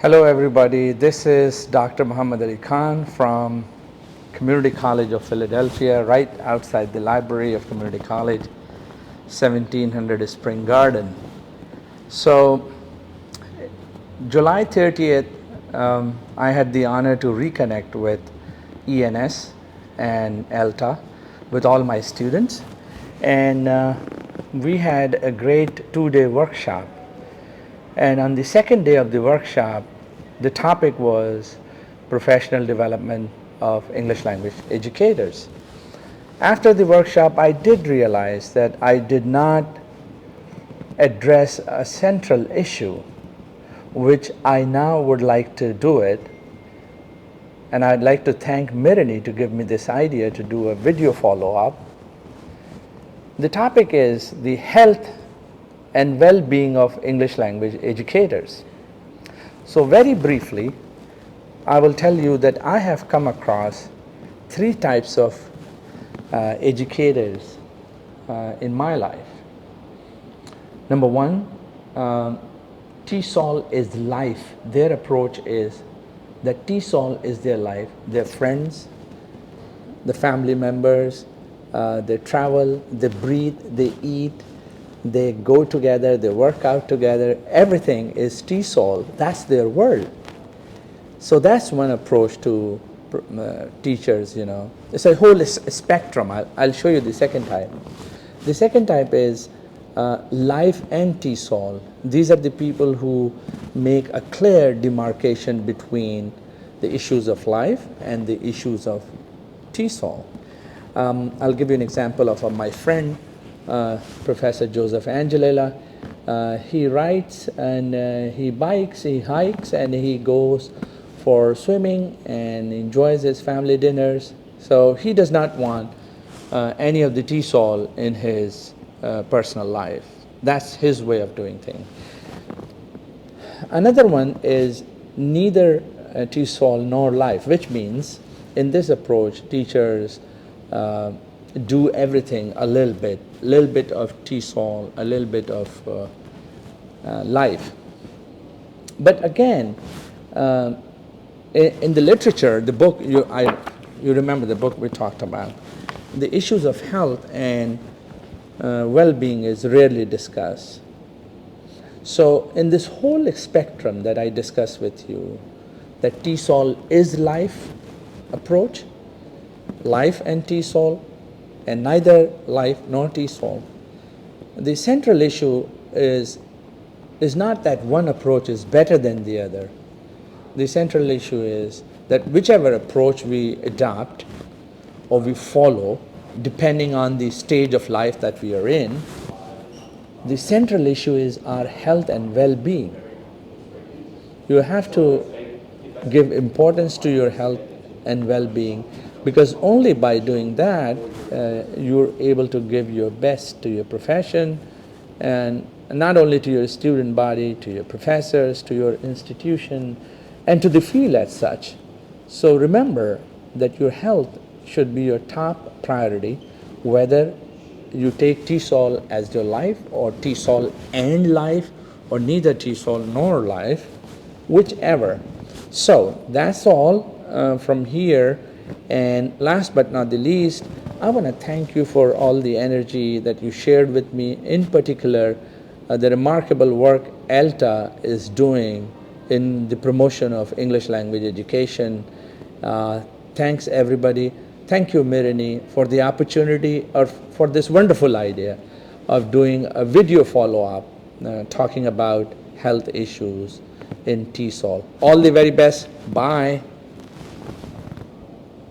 Hello everybody, this is Dr. Muhammad Ali Khan from Community College of Philadelphia, right outside the library of Community College, 1700 Spring Garden. So July 30th, I had the honor to reconnect with ENS and ELTA with all my students, and we had a great two-day workshop. And on the second day of the workshop, the topic was professional development of English language educators. After the workshop, I did realize that I did not address a central issue, which I now would like to do it. And I'd like to thank Mirini to give me this idea to do a video follow-up. The topic is the health and well-being of English language educators. So very briefly, I will tell you that I have come across three types of educators in my life. Number one, TESOL is life. Their approach is that TESOL is their life, their friends, the family members, they travel, they breathe, they eat, they go together, they work out together, everything is TESOL, that's their world. So that's one approach to teachers, you know. It's a whole spectrum. I'll show you the second type. The second type is life and TESOL. These are the people who make a clear demarcation between the issues of life and the issues of TESOL. I'll give you an example of my friend, Professor Joseph Angelella. He writes and he bikes, he hikes, and he goes for swimming and enjoys his family dinners. So he does not want any of the TESOL in his personal life. That's his way of doing things. Another one is neither TESOL nor life, which means in this approach teachers do everything a little bit of TESOL, a little bit of life. But again, in the literature, the book, you remember the book we talked about, the issues of health and well-being is rarely discussed. So in this whole spectrum that I discussed with you, that TESOL is life approach, life and TESOL, and neither life nor TESOL. The central issue is not that one approach is better than the other. The central issue is that whichever approach we adopt or we follow, depending on the stage of life that we are in, the central issue is our health and well-being. You have to give importance to your health and well-being, because only by doing that you're able to give your best to your profession, and not only to your student body, to your professors, to your institution, and to the field as such. So remember that your health should be your top priority, whether you take TESOL as your life or TESOL and life or neither TESOL nor life, whichever. So that's all from here. And last but not the least, I want to thank you for all the energy that you shared with me, in particular the remarkable work ELTA is doing in the promotion of English language education. Thanks everybody. Thank you Mirini for the opportunity, or for this wonderful idea of doing a video follow-up talking about health issues in TESOL. All the very best. Bye.